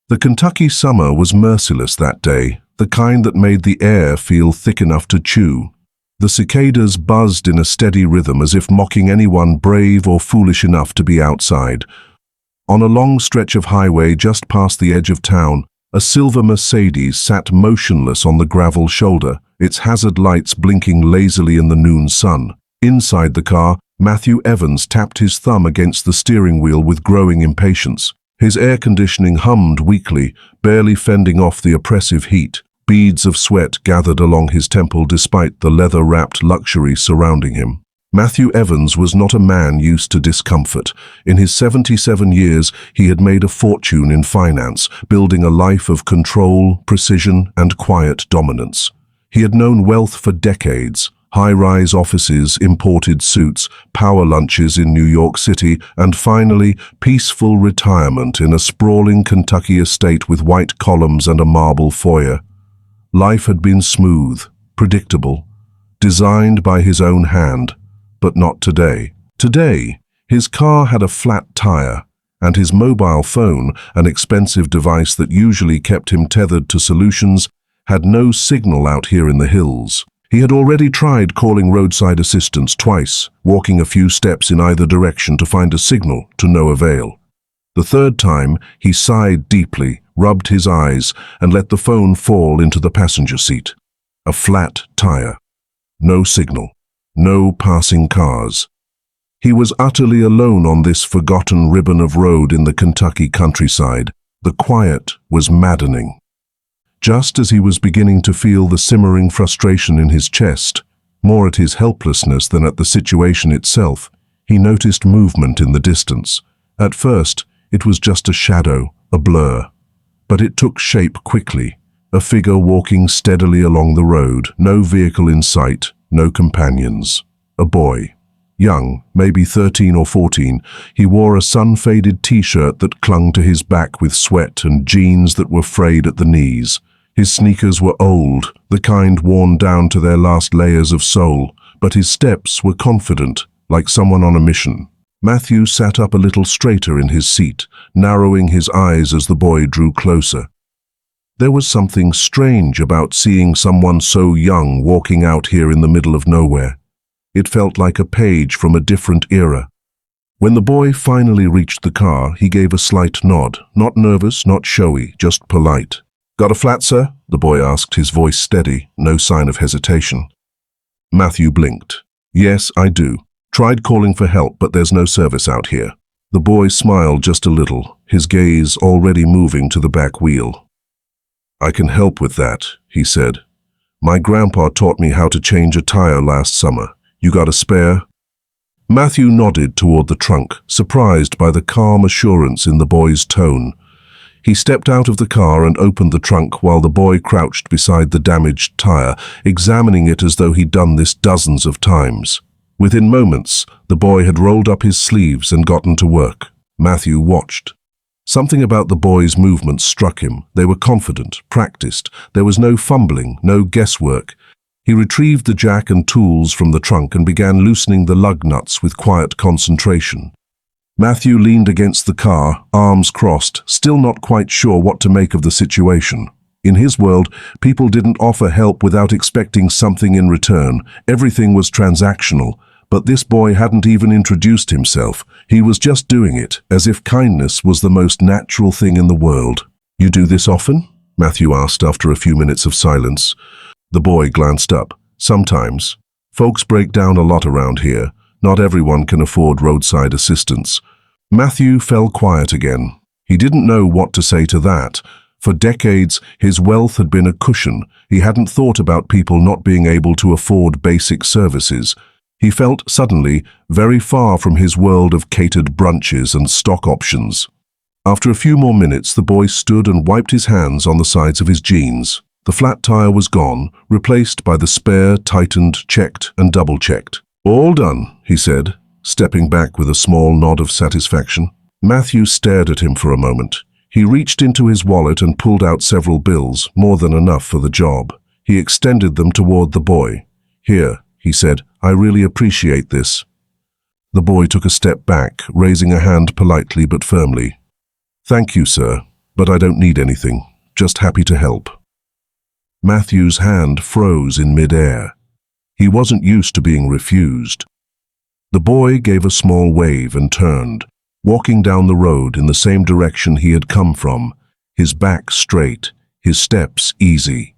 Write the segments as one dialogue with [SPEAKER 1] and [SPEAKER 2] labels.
[SPEAKER 1] The Kentucky summer was merciless that day, the kind that made the air feel thick enough to chew. The cicadas buzzed in a steady rhythm as if mocking anyone brave or foolish enough to be outside. On a long stretch of highway just past the edge of town, a silver Mercedes sat motionless on the gravel shoulder, its hazard lights blinking lazily in the noon sun. Inside the car, Matthew Evans tapped his thumb against the steering wheel with growing impatience. His air conditioning hummed weakly, barely fending off the oppressive heat. Beads of sweat gathered along his temple despite the leather-wrapped luxury surrounding him. Matthew Evans was not a man used to discomfort. In his 77 years, he had made a fortune in finance, building a life of control, precision, and quiet dominance. He had known wealth for decades. High-rise offices, imported suits, power lunches in New York City, and finally, peaceful retirement in a sprawling Kentucky estate with white columns and a marble foyer. Life had been smooth, predictable, designed by his own hand, but not today. Today, his car had a flat tire, and his mobile phone, an expensive device that usually kept him tethered to solutions, had no signal out here in the hills. He had already tried calling roadside assistance twice, walking a few steps in either direction to find a signal, to no avail. The third time, he sighed deeply, rubbed his eyes, and let the phone fall into the passenger seat. A flat tire. No signal. No passing cars. He was utterly alone on this forgotten ribbon of road in the Kentucky countryside. The quiet was maddening. Just as he was beginning to feel the simmering frustration in his chest, more at his helplessness than at the situation itself, he noticed movement in the distance. At first, it was just a shadow, a blur. But it took shape quickly, a figure walking steadily along the road, no vehicle in sight, no companions. A boy. Young, maybe 13 or 14, he wore a sun-faded t-shirt that clung to his back with sweat and jeans that were frayed at the knees. His sneakers were old, the kind worn down to their last layers of sole, but his steps were confident, like someone on a mission. Matthew sat up a little straighter in his seat, narrowing his eyes as the boy drew closer. There was something strange about seeing someone so young walking out here in the middle of nowhere. It felt like a page from a different era. When the boy finally reached the car, he gave a slight nod, not nervous, not showy, just polite. "Got a flat, sir?" the boy asked, his voice steady, no sign of hesitation. Matthew blinked. "Yes, I do. Tried calling for help, but there's no service out here." The boy smiled just a little, his gaze already moving to the back wheel. "I can help with that," he said. "My grandpa taught me how to change a tire last summer. You got a spare?" Matthew nodded toward the trunk, surprised by the calm assurance in the boy's tone. He stepped out of the car and opened the trunk while the boy crouched beside the damaged tire, examining it as though he'd done this dozens of times. Within moments, the boy had rolled up his sleeves and gotten to work. Matthew watched. Something about the boy's movements struck him. They were confident, practiced. There was no fumbling, no guesswork. He retrieved the jack and tools from the trunk and began loosening the lug nuts with quiet concentration. Matthew leaned against the car, arms crossed, still not quite sure what to make of the situation. In his world, people didn't offer help without expecting something in return. Everything was transactional, but this boy hadn't even introduced himself. He was just doing it, as if kindness was the most natural thing in the world. "You do this often?" Matthew asked after a few minutes of silence. The boy glanced up. "Sometimes. Folks break down a lot around here. Not everyone can afford roadside assistance." Matthew fell quiet again. He didn't know what to say to that. For decades, his wealth had been a cushion. He hadn't thought about people not being able to afford basic services. He felt suddenly very far from his world of catered brunches and stock options. After a few more minutes, the boy stood and wiped his hands on the sides of his jeans. The flat tire was gone, replaced by the spare, tightened, checked and double-checked. "All done," he said, stepping back with a small nod of satisfaction. Matthew stared at him for a moment. He reached into his wallet and pulled out several bills, more than enough for the job. He extended them toward the boy. "Here," he said, "I really appreciate this." The boy took a step back, raising a hand politely but firmly. "Thank you, sir. but I don't need anything, just happy to help." Matthew's hand froze in mid-air. He wasn't used to being refused. The boy gave a small wave and turned, walking down the road in the same direction he had come from, his back straight, his steps easy.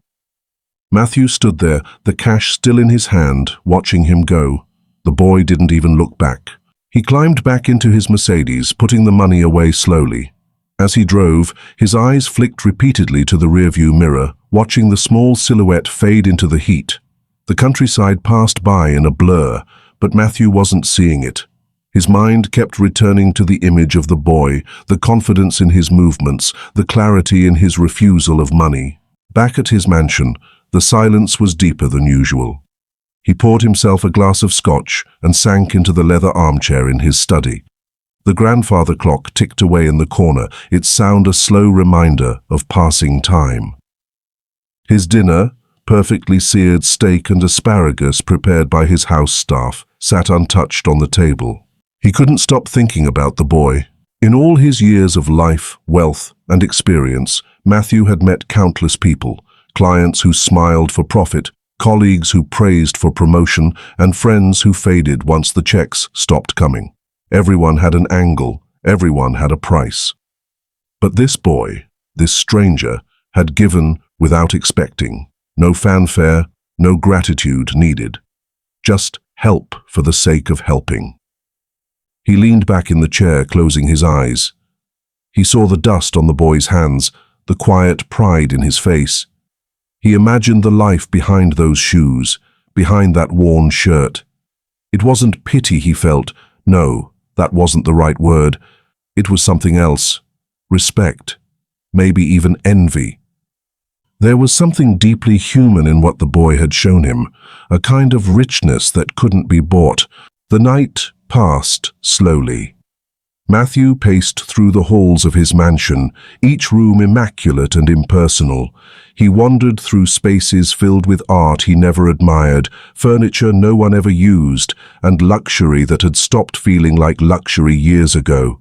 [SPEAKER 1] Matthew stood there, the cash still in his hand, watching him go. The boy didn't even look back. He climbed back into his Mercedes, putting the money away slowly. As he drove, his eyes flicked repeatedly to the rearview mirror, watching the small silhouette fade into the heat. The countryside passed by in a blur, but Matthew wasn't seeing it. His mind kept returning to the image of the boy, the confidence in his movements, the clarity in his refusal of money. Back at his mansion, the silence was deeper than usual. He poured himself a glass of scotch and sank into the leather armchair in his study. The grandfather clock ticked away in the corner, its sound a slow reminder of passing time. His dinner, perfectly seared steak and asparagus prepared by his house staff, sat untouched on the table. He couldn't stop thinking about the boy. In all his years of life, wealth, and experience, Matthew had met countless people, clients who smiled for profit, colleagues who praised for promotion, and friends who faded once the checks stopped coming. Everyone had an angle, everyone had a price. But this boy, this stranger, had given without expecting. No fanfare, no gratitude needed. Just help for the sake of helping. He leaned back in the chair, closing his eyes. He saw the dust on the boy's hands, the quiet pride in his face. He imagined the life behind those shoes, behind that worn shirt. It wasn't pity he felt. No, that wasn't the right word. It was something else. Respect. Maybe even envy. There was something deeply human in what the boy had shown him, a kind of richness that couldn't be bought. The night passed slowly. Matthew paced through the halls of his mansion, each room immaculate and impersonal. He wandered through spaces filled with art he never admired, furniture no one ever used, and luxury that had stopped feeling like luxury years ago.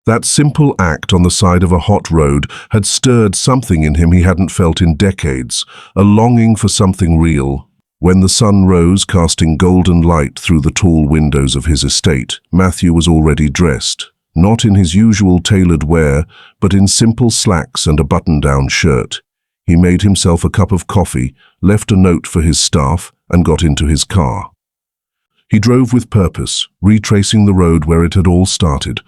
[SPEAKER 1] That simple act on the side of a hot road had stirred something in him he hadn't felt in decades, a longing for something real. When the sun rose, casting golden light through the tall windows of his estate, Matthew was already dressed, not in his usual tailored wear, but in simple slacks and a button-down shirt. He made himself a cup of coffee, left a note for his staff, and got into his car. He drove with purpose, retracing the road where it had all started.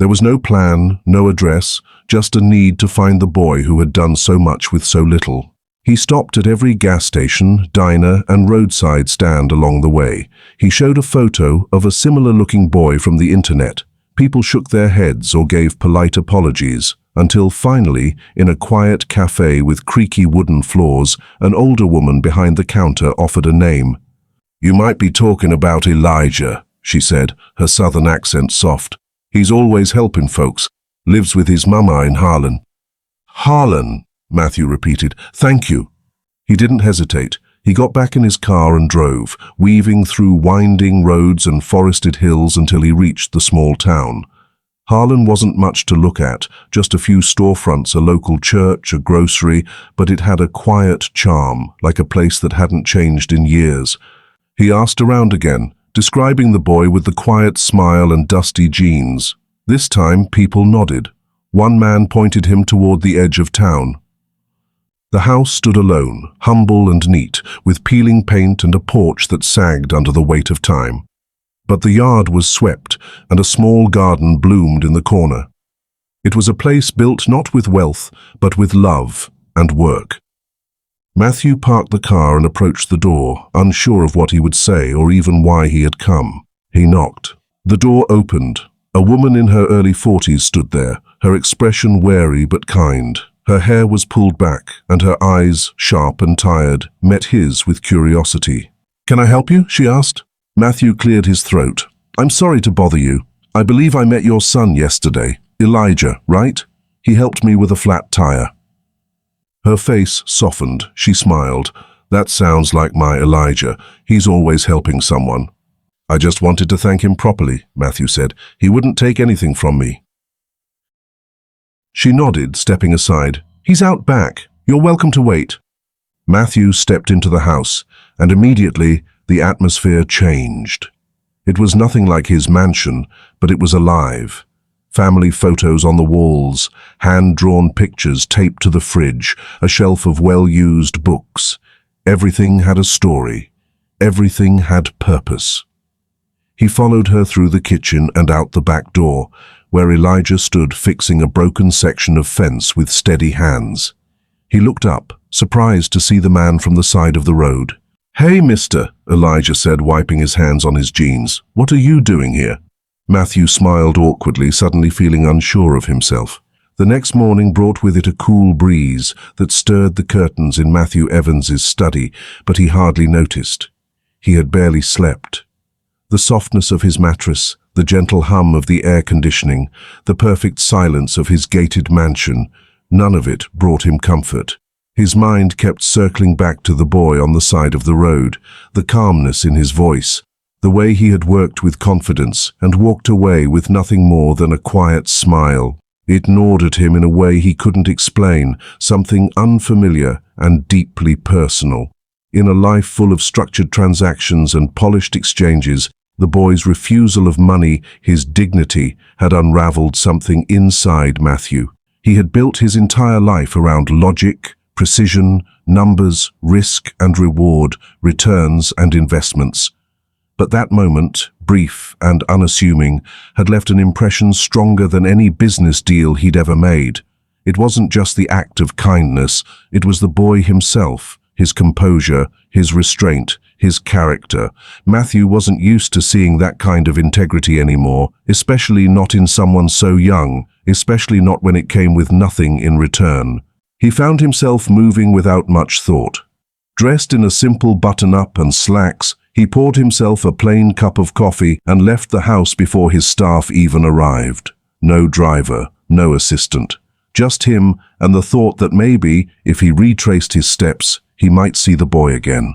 [SPEAKER 1] There was no plan, no address, just a need to find the boy who had done so much with so little. He stopped at every gas station, diner, and roadside stand along the way. He showed a photo of a similar-looking boy from the internet. People shook their heads or gave polite apologies, until finally, in a quiet cafe with creaky wooden floors, an older woman behind the counter offered a name. "You might be talking about Elijah," she said, her southern accent soft. "He's always helping folks. Lives with his mama in Harlan." "Harlan," Matthew repeated. "Thank you." He didn't hesitate. He got back in his car and drove, weaving through winding roads and forested hills until he reached the small town. Harlan wasn't much to look at, just a few storefronts, a local church, a grocery, but it had a quiet charm, like a place that hadn't changed in years. He asked around again, describing the boy with the quiet smile and dusty jeans. This time people nodded. One man pointed him toward the edge of town. The house stood alone, humble and neat, with peeling paint and a porch that sagged under the weight of time. But the yard was swept, and a small garden bloomed in the corner. It was a place built not with wealth, but with love and work. Matthew parked the car and approached the door, unsure of what he would say or even why he had come. He knocked. The door opened. A woman in her early 40s stood there, her expression wary but kind. Her hair was pulled back, and her eyes, sharp and tired, met his with curiosity. "Can I help you?" she asked. Matthew cleared his throat. "I'm sorry to bother you. I believe I met your son yesterday. Elijah, right? He helped me with a flat tire." Her face softened. She smiled. "That sounds like my Elijah. He's always helping someone." "I just wanted to thank him properly," Matthew said. "He wouldn't take anything from me." She nodded, stepping aside. "He's out back. You're welcome to wait." Matthew stepped into the house, and immediately the atmosphere changed. It was nothing like his mansion, but it was alive. Family photos on the walls, hand-drawn pictures taped to the fridge, a shelf of well-used books. Everything had a story. Everything had purpose. He followed her through the kitchen and out the back door, where Elijah stood fixing a broken section of fence with steady hands. He looked up, surprised to see the man from the side of the road. "Hey, mister," Elijah said, wiping his hands on his jeans. "What are you doing here?" Matthew smiled awkwardly, suddenly feeling unsure of himself. The next morning brought with it a cool breeze that stirred the curtains in Matthew Evans's study, but he hardly noticed. He had barely slept. The softness of his mattress, the gentle hum of the air conditioning, the perfect silence of his gated mansion, none of it brought him comfort. His mind kept circling back to the boy on the side of the road, the calmness in his voice, the way he had worked with confidence and walked away with nothing more than a quiet smile. It gnawed at him in a way he couldn't explain, something unfamiliar and deeply personal. In a life full of structured transactions and polished exchanges, the boy's refusal of money, his dignity, had unraveled something inside Matthew. He had built his entire life around logic, precision, numbers, risk and reward, returns and investments. But that moment, brief and unassuming, had left an impression stronger than any business deal he'd ever made. It wasn't just the act of kindness, it was the boy himself, his composure, his restraint, his character. Matthew wasn't used to seeing that kind of integrity anymore, especially not in someone so young, especially not when it came with nothing in return. He found himself moving without much thought. Dressed in a simple button-up and slacks, he poured himself a plain cup of coffee and left the house before his staff even arrived. No driver, no assistant. Just him and the thought that maybe, if he retraced his steps, he might see the boy again.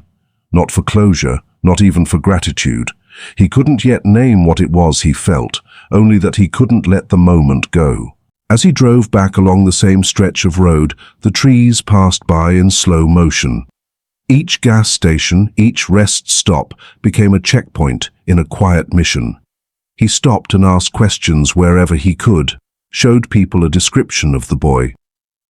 [SPEAKER 1] Not for closure, not even for gratitude. He couldn't yet name what it was he felt, only that he couldn't let the moment go. As he drove back along the same stretch of road, the trees passed by in slow motion. Each gas station, each rest stop became a checkpoint in a quiet mission. He stopped and asked questions wherever he could, showed people a description of the boy.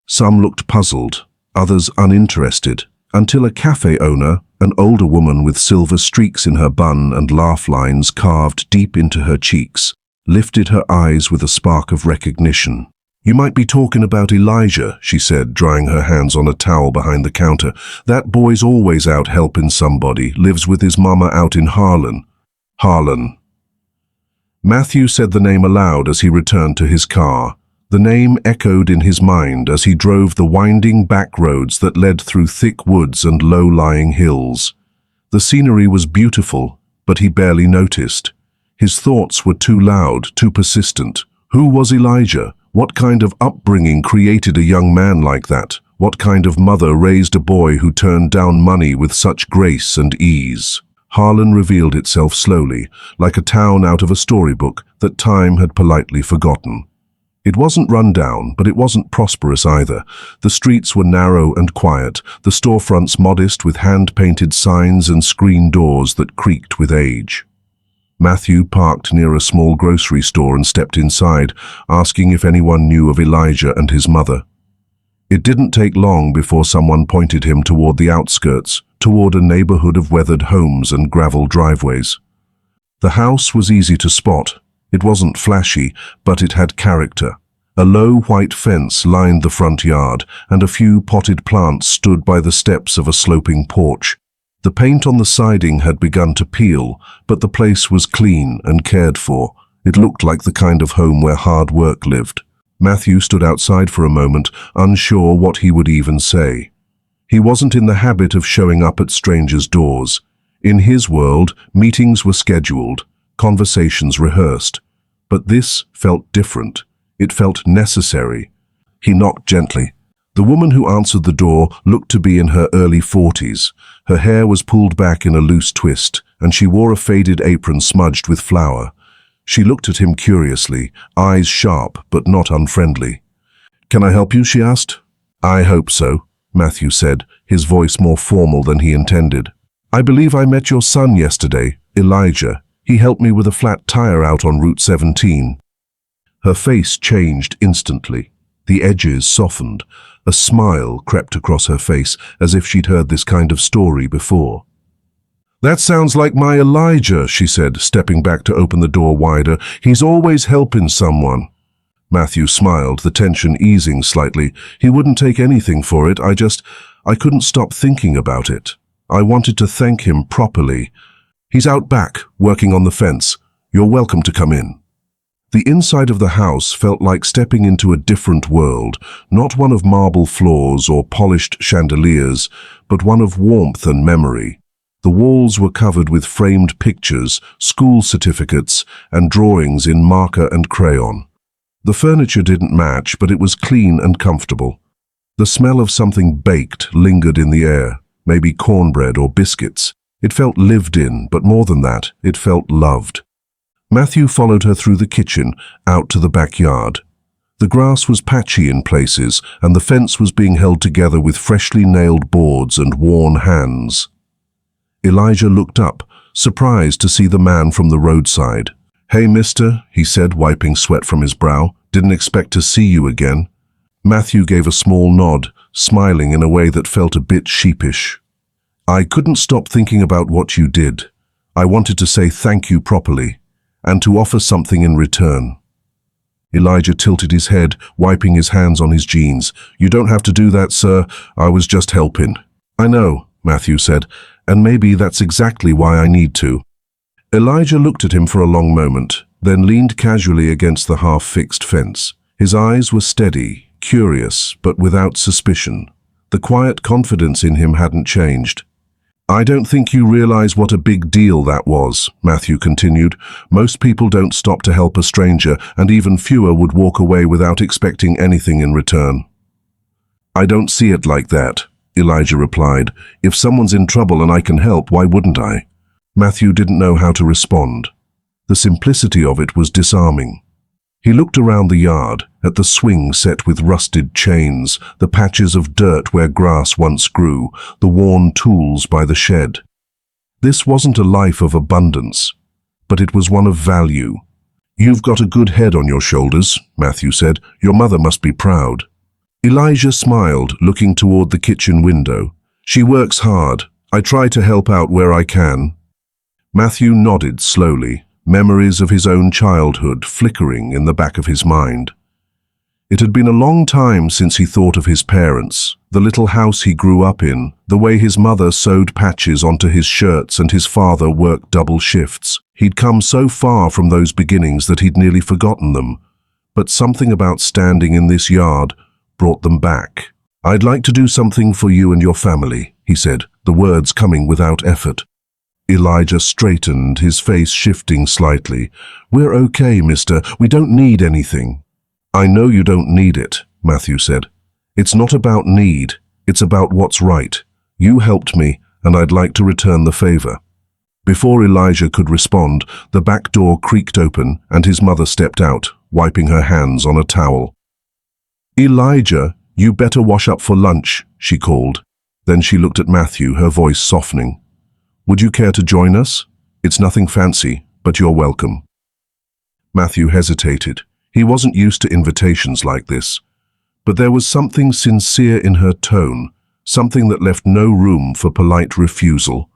[SPEAKER 1] Some looked puzzled, others uninterested, until a cafe owner, an older woman with silver streaks in her bun and laugh lines carved deep into her cheeks, lifted her eyes with a spark of recognition. "You might be talking about Elijah," she said, drying her hands on a towel behind the counter. "That boy's always out helping somebody, lives with his mama out in Harlan." Harlan. Matthew said the name aloud as he returned to his car. The name echoed in his mind as he drove the winding back roads that led through thick woods and low-lying hills. The scenery was beautiful, but he barely noticed. His thoughts were too loud, too persistent. Who was Elijah? What kind of upbringing created a young man like that? What kind of mother raised a boy who turned down money with such grace and ease? Harlan revealed itself slowly, like a town out of a storybook that time had politely forgotten. It wasn't run down, but it wasn't prosperous either. The streets were narrow and quiet, the storefronts modest with hand-painted signs and screen doors that creaked with age. Matthew parked near a small grocery store and stepped inside, asking if anyone knew of Elijah and his mother. It didn't take long before someone pointed him toward the outskirts, toward a neighborhood of weathered homes and gravel driveways. The house was easy to spot. It wasn't flashy, but it had character. A low white fence lined the front yard, and a few potted plants stood by the steps of a sloping porch. The paint on the siding had begun to peel, but the place was clean and cared for. It looked like the kind of home where hard work lived. Matthew stood outside for a moment, unsure what he would even say. He wasn't in the habit of showing up at strangers' doors. In his world, meetings were scheduled, conversations rehearsed. But this felt different. It felt necessary. He knocked gently. The woman who answered the door looked to be in her early 40s. Her hair was pulled back in a loose twist, and she wore a faded apron smudged with flour. She looked at him curiously, eyes sharp but not unfriendly. "Can I help you?" she asked. "I hope so," Matthew said, his voice more formal than he intended. "I believe I met your son yesterday, Elijah. He helped me with a flat tire out on Route 17. Her face changed instantly. The edges softened. A smile crept across her face, as if she'd heard this kind of story before. "That sounds like my Elijah," she said, stepping back to open the door wider. "He's always helping someone." Matthew smiled, the tension easing slightly. "He wouldn't take anything for it. I couldn't stop thinking about it. I wanted to thank him properly. He's out back, working on the fence. You're welcome to come in." The inside of the house felt like stepping into a different world, not one of marble floors or polished chandeliers, but one of warmth and memory. The walls were covered with framed pictures, school certificates, and drawings in marker and crayon. The furniture didn't match, but it was clean and comfortable. The smell of something baked lingered in the air, maybe cornbread or biscuits. It felt lived in, but more than that, it felt loved. Matthew followed her through the kitchen, out to the backyard. The grass was patchy in places, and the fence was being held together with freshly nailed boards and worn hands. Elijah looked up, surprised to see the man from the roadside. "Hey, mister," he said, wiping sweat from his brow. "Didn't expect to see you again." Matthew gave a small nod, smiling in a way that felt a bit sheepish. "I couldn't stop thinking about what you did. I wanted to say thank you properly, and to offer something in return." Elijah tilted his head, wiping his hands on his jeans. "You don't have to do that, sir. I was just helping." "I know," Matthew said, "and maybe that's exactly why I need to." Elijah looked at him for a long moment, then leaned casually against the half-fixed fence. His eyes were steady, curious, but without suspicion. The quiet confidence in him hadn't changed. "I don't think you realize what a big deal that was," Matthew continued. "Most people don't stop to help a stranger, and even fewer would walk away without expecting anything in return." "I don't see it like that," Elijah replied. "If someone's in trouble and I can help, why wouldn't I?" Matthew didn't know how to respond. The simplicity of it was disarming. He looked around the yard, at the swing set with rusted chains, the patches of dirt where grass once grew, the worn tools by the shed. This wasn't a life of abundance, but it was one of value. "You've got a good head on your shoulders," Matthew said. "Your mother must be proud." Elijah smiled, looking toward the kitchen window. "She works hard. I try to help out where I can." Matthew nodded slowly, memories of his own childhood flickering in the back of his mind. It had been a long time since he thought of his parents, the little house he grew up in, the way his mother sewed patches onto his shirts and his father worked double shifts. He'd come so far from those beginnings that he'd nearly forgotten them. But something about standing in this yard brought them back. "I'd like to do something for you and your family," he said, the words coming without effort. Elijah straightened, his face shifting slightly. "We're okay, mister. We don't need anything." "I know you don't need it," Matthew said. "It's not about need. It's about what's right. You helped me, and I'd like to return the favor." Before Elijah could respond, the back door creaked open and his mother stepped out, wiping her hands on a towel. "Elijah, you better wash up for lunch," she called. Then she looked at Matthew, her voice softening. "Would you care to join us? It's nothing fancy, but you're welcome." Matthew hesitated. He wasn't used to invitations like this. But there was something sincere in her tone, something that left no room for polite refusal.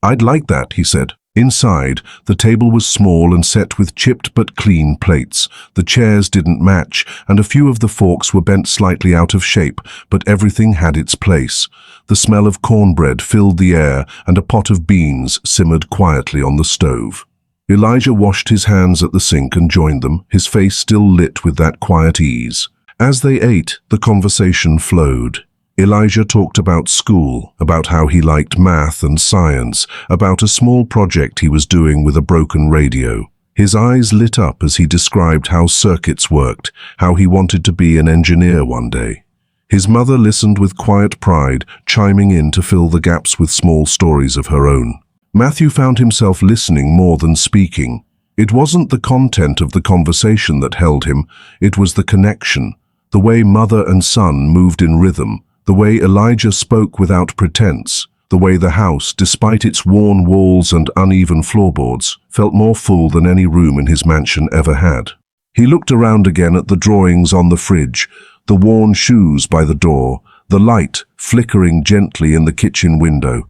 [SPEAKER 1] "I'd like that," he said. Inside, the table was small and set with chipped but clean plates. The chairs didn't match, and a few of the forks were bent slightly out of shape, but everything had its place. The smell of cornbread filled the air, and a pot of beans simmered quietly on the stove. Elijah washed his hands at the sink and joined them, his face still lit with that quiet ease. As they ate, the conversation flowed. Elijah talked about school, about how he liked math and science, about a small project he was doing with a broken radio. His eyes lit up as he described how circuits worked, how he wanted to be an engineer one day. His mother listened with quiet pride, chiming in to fill the gaps with small stories of her own. Matthew found himself listening more than speaking. It wasn't the content of the conversation that held him, it was the connection. The way mother and son moved in rhythm, the way Elijah spoke without pretense, the way the house, despite its worn walls and uneven floorboards, felt more full than any room in his mansion ever had. He looked around again at the drawings on the fridge, the worn shoes by the door, the light flickering gently in the kitchen window.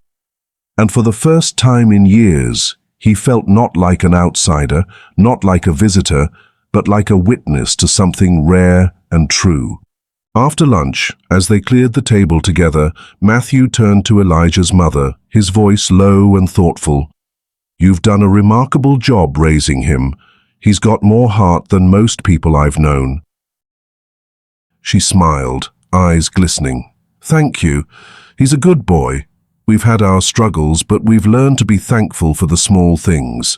[SPEAKER 1] And for the first time in years, he felt not like an outsider, not like a visitor, but like a witness to something rare and true. After lunch, as they cleared the table together, Matthew turned to Elijah's mother, his voice low and thoughtful. "You've done a remarkable job raising him. He's got more heart than most people I've known." She smiled, eyes glistening. "Thank you. He's a good boy. We've had our struggles, but we've learned to be thankful for the small things."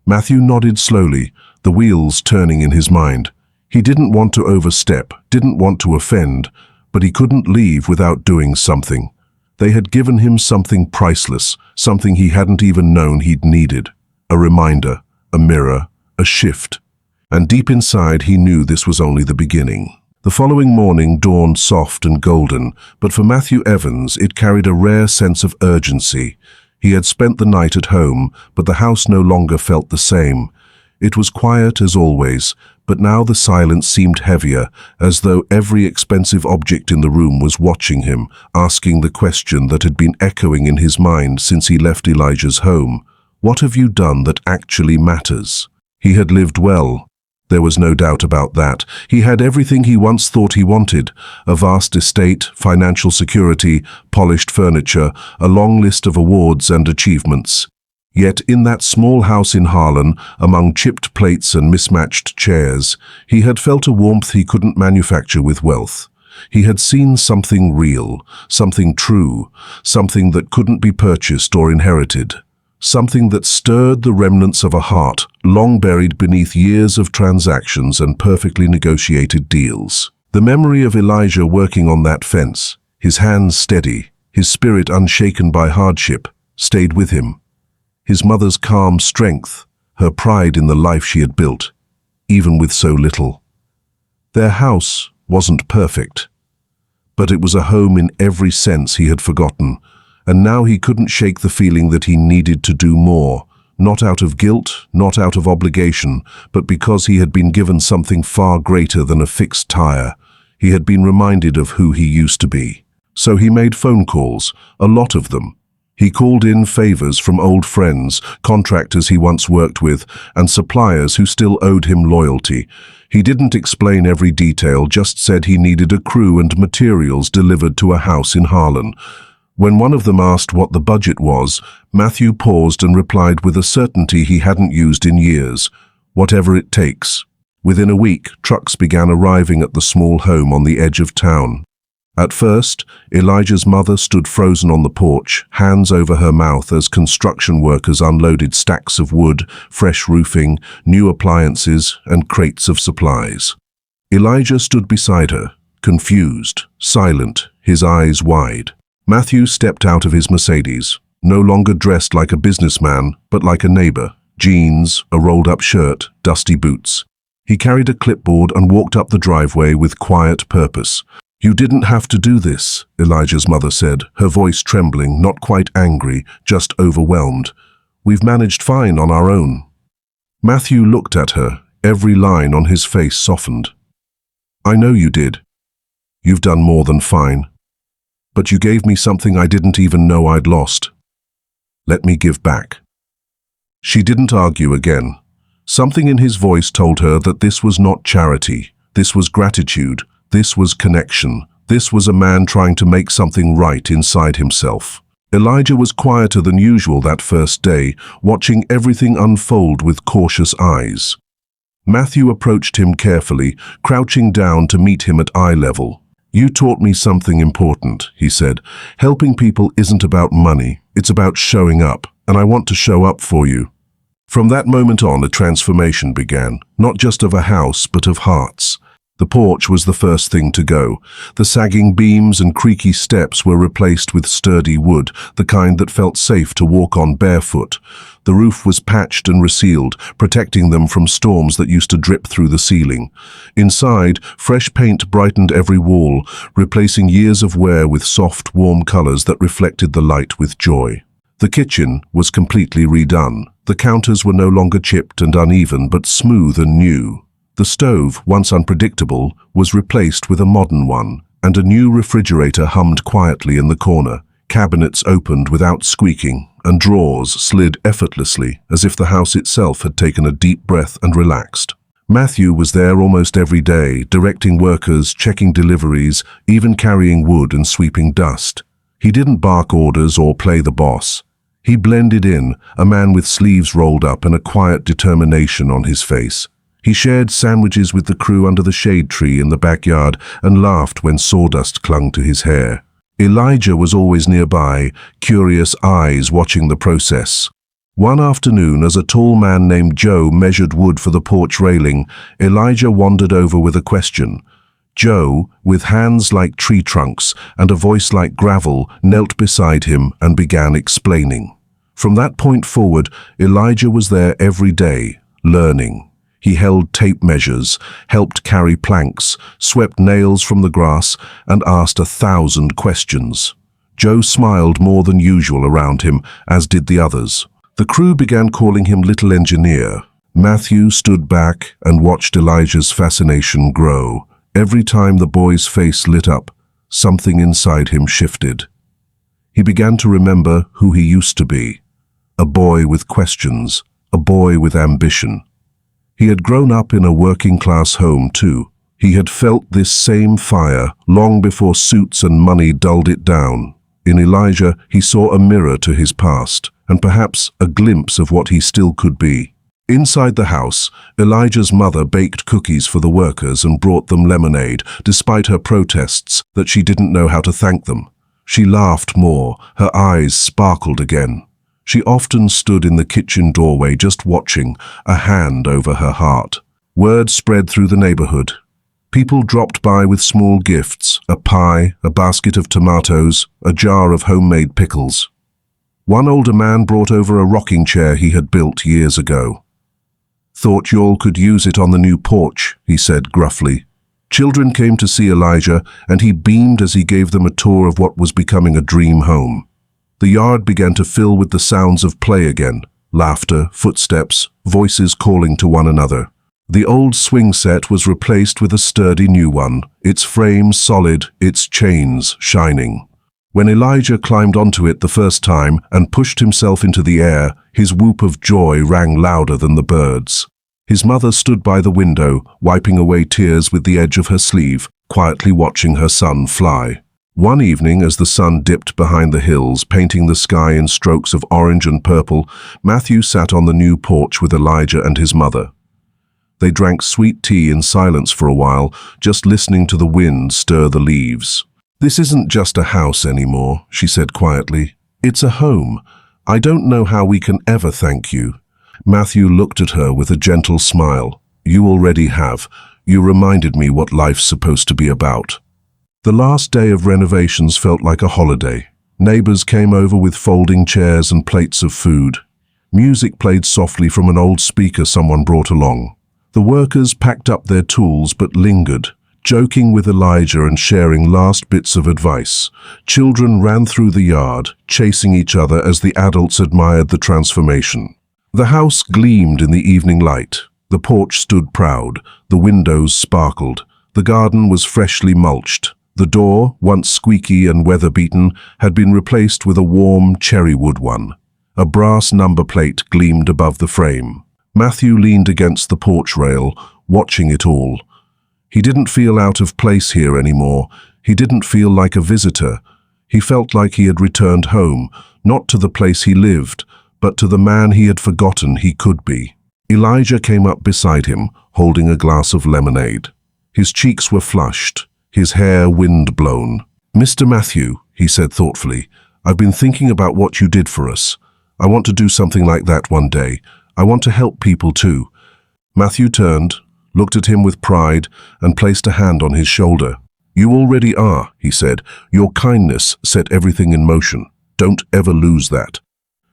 [SPEAKER 1] Matthew nodded slowly, the wheels turning in his mind. He didn't want to overstep, didn't want to offend, but he couldn't leave without doing something. They had given him something priceless, something he hadn't even known he'd needed. A reminder, a mirror, a shift. And deep inside he knew this was only the beginning. The following morning dawned soft and golden, but for Matthew Evans it carried a rare sense of urgency. He had spent the night at home, but the house no longer felt the same. It was quiet as always, but now the silence seemed heavier, as though every expensive object in the room was watching him, asking the question that had been echoing in his mind since he left Elijah's home. What have you done that actually matters? He had lived well. There was no doubt about that. He had everything he once thought he wanted: a vast estate, financial security, polished furniture, a long list of awards and achievements. Yet in that small house in Harlan, among chipped plates and mismatched chairs, he had felt a warmth he couldn't manufacture with wealth. He had seen something real, something true, something that couldn't be purchased or inherited. Something that stirred the remnants of a heart long buried beneath years of transactions and perfectly negotiated deals. The memory of Elijah working on that fence, his hands steady, his spirit unshaken by hardship, stayed with him. His mother's calm strength, her pride in the life she had built, even with so little. Their house wasn't perfect, but it was a home in every sense he had forgotten, and now he couldn't shake the feeling that he needed to do more, not out of guilt, not out of obligation, but because he had been given something far greater than a fixed tire. He had been reminded of who he used to be. So he made phone calls, a lot of them. He called in favors from old friends, contractors he once worked with, and suppliers who still owed him loyalty. He didn't explain every detail, just said he needed a crew and materials delivered to a house in Harlan. When one of them asked what the budget was, Matthew paused and replied with a certainty he hadn't used in years: "Whatever it takes." Within a week, trucks began arriving at the small home on the edge of town. At first, Elijah's mother stood frozen on the porch, hands over her mouth as construction workers unloaded stacks of wood, fresh roofing, new appliances, and crates of supplies. Elijah stood beside her, confused, silent, his eyes wide. Matthew stepped out of his Mercedes, no longer dressed like a businessman, but like a neighbor. Jeans, a rolled-up shirt, dusty boots. He carried a clipboard and walked up the driveway with quiet purpose. "You didn't have to do this," Elijah's mother said, her voice trembling, not quite angry, just overwhelmed. "We've managed fine on our own." Matthew looked at her, every line on his face softened. "I know you did. You've done more than fine. But you gave me something I didn't even know I'd lost. Let me give back." She didn't argue again. Something in his voice told her that this was not charity, this was gratitude. This was connection. This was a man trying to make something right inside himself. Elijah was quieter than usual that first day, watching everything unfold with cautious eyes. Matthew approached him carefully, crouching down to meet him at eye level. "You taught me something important," he said. "Helping people isn't about money, it's about showing up, and I want to show up for you." From that moment on, a transformation began, not just of a house, but of hearts. The porch was the first thing to go. The sagging beams and creaky steps were replaced with sturdy wood, the kind that felt safe to walk on barefoot. The roof was patched and resealed, protecting them from storms that used to drip through the ceiling. Inside, fresh paint brightened every wall, replacing years of wear with soft, warm colors that reflected the light with joy. The kitchen was completely redone. The counters were no longer chipped and uneven, but smooth and new. The stove, once unpredictable, was replaced with a modern one, and a new refrigerator hummed quietly in the corner. Cabinets opened without squeaking, and drawers slid effortlessly, as if the house itself had taken a deep breath and relaxed. Matthew was there almost every day, directing workers, checking deliveries, even carrying wood and sweeping dust. He didn't bark orders or play the boss. He blended in, a man with sleeves rolled up and a quiet determination on his face. He shared sandwiches with the crew under the shade tree in the backyard and laughed when sawdust clung to his hair. Elijah was always nearby, curious eyes watching the process. One afternoon, as a tall man named Joe measured wood for the porch railing, Elijah wandered over with a question. Joe, with hands like tree trunks and a voice like gravel, knelt beside him and began explaining. From that point forward, Elijah was there every day, learning. He held tape measures, helped carry planks, swept nails from the grass, and asked 1,000 questions. Joe smiled more than usual around him, as did the others. The crew began calling him Little Engineer. Matthew stood back and watched Elijah's fascination grow. Every time the boy's face lit up, something inside him shifted. He began to remember who he used to be. A boy with questions, a boy with ambition. He had grown up in a working-class home too. He had felt this same fire long before suits and money dulled it down. In Elijah, he saw a mirror to his past, and perhaps a glimpse of what he still could be. Inside the house, Elijah's mother baked cookies for the workers and brought them lemonade, despite her protests that she didn't know how to thank them. She laughed more, her eyes sparkled again. She often stood in the kitchen doorway just watching, a hand over her heart. Word spread through the neighborhood. People dropped by with small gifts, a pie, a basket of tomatoes, a jar of homemade pickles. One older man brought over a rocking chair he had built years ago. "Thought y'all could use it on the new porch," he said gruffly. Children came to see Elijah, and he beamed as he gave them a tour of what was becoming a dream home. The yard began to fill with the sounds of play again, laughter, footsteps, voices calling to one another. The old swing set was replaced with a sturdy new one, its frame solid, its chains shining. When Elijah climbed onto it the first time and pushed himself into the air, his whoop of joy rang louder than the birds. His mother stood by the window, wiping away tears with the edge of her sleeve, quietly watching her son fly. One evening, as the sun dipped behind the hills, painting the sky in strokes of orange and purple, Matthew sat on the new porch with Elijah and his mother. They drank sweet tea in silence for a while, just listening to the wind stir the leaves. "This isn't just a house anymore," she said quietly. "It's a home. I don't know how we can ever thank you." Matthew looked at her with a gentle smile. "You already have. You reminded me what life's supposed to be about." The last day of renovations felt like a holiday. Neighbors came over with folding chairs and plates of food. Music played softly from an old speaker someone brought along. The workers packed up their tools but lingered, joking with Elijah and sharing last bits of advice. Children ran through the yard, chasing each other as the adults admired the transformation. The house gleamed in the evening light. The porch stood proud. The windows sparkled. The garden was freshly mulched. The door, once squeaky and weather-beaten, had been replaced with a warm cherrywood one. A brass number plate gleamed above the frame. Matthew leaned against the porch rail, watching it all. He didn't feel out of place here anymore. He didn't feel like a visitor. He felt like he had returned home, not to the place he lived, but to the man he had forgotten he could be. Elijah came up beside him, holding a glass of lemonade. His cheeks were flushed, his hair wind-blown. "Mr. Matthew," he said thoughtfully, "I've been thinking about what you did for us. I want to do something like that one day. I want to help people too." Matthew turned, looked at him with pride, and placed a hand on his shoulder. "You already are," he said. "Your kindness set everything in motion. Don't ever lose that."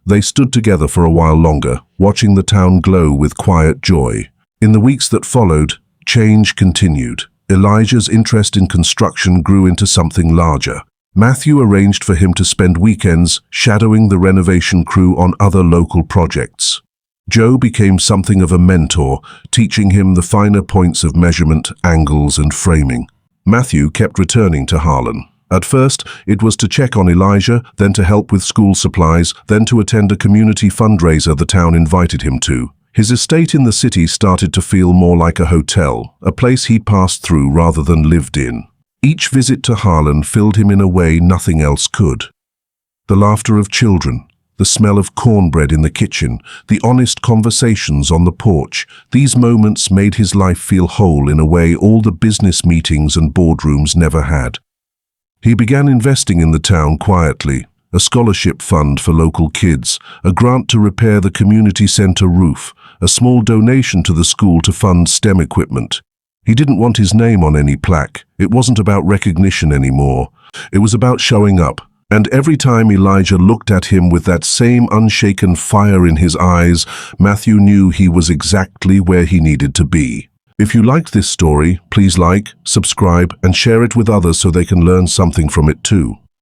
[SPEAKER 1] They stood together for a while longer, watching the town glow with quiet joy. In the weeks that followed, change continued. Elijah's interest in construction grew into something larger. Matthew arranged for him to spend weekends shadowing the renovation crew on other local projects. Joe became something of a mentor, teaching him the finer points of measurement, angles, and framing. Matthew kept returning to Harlan. At first, it was to check on Elijah, then to help with school supplies, then to attend a community fundraiser the town invited him to. His estate in the city started to feel more like a hotel, a place he passed through rather than lived in. Each visit to Harlan filled him in a way nothing else could. The laughter of children, the smell of cornbread in the kitchen, the honest conversations on the porch, these moments made his life feel whole in a way all the business meetings and boardrooms never had. He began investing in the town quietly, a scholarship fund for local kids, a grant to repair the community center roof, a small donation to the school to fund STEM equipment. He didn't want his name on any plaque. It wasn't about recognition anymore. It was about showing up. And every time Elijah looked at him with that same unshaken fire in his eyes, Matthew knew he was exactly where he needed to be. If you liked this story, please like, subscribe, and share it with others so they can learn something from it too.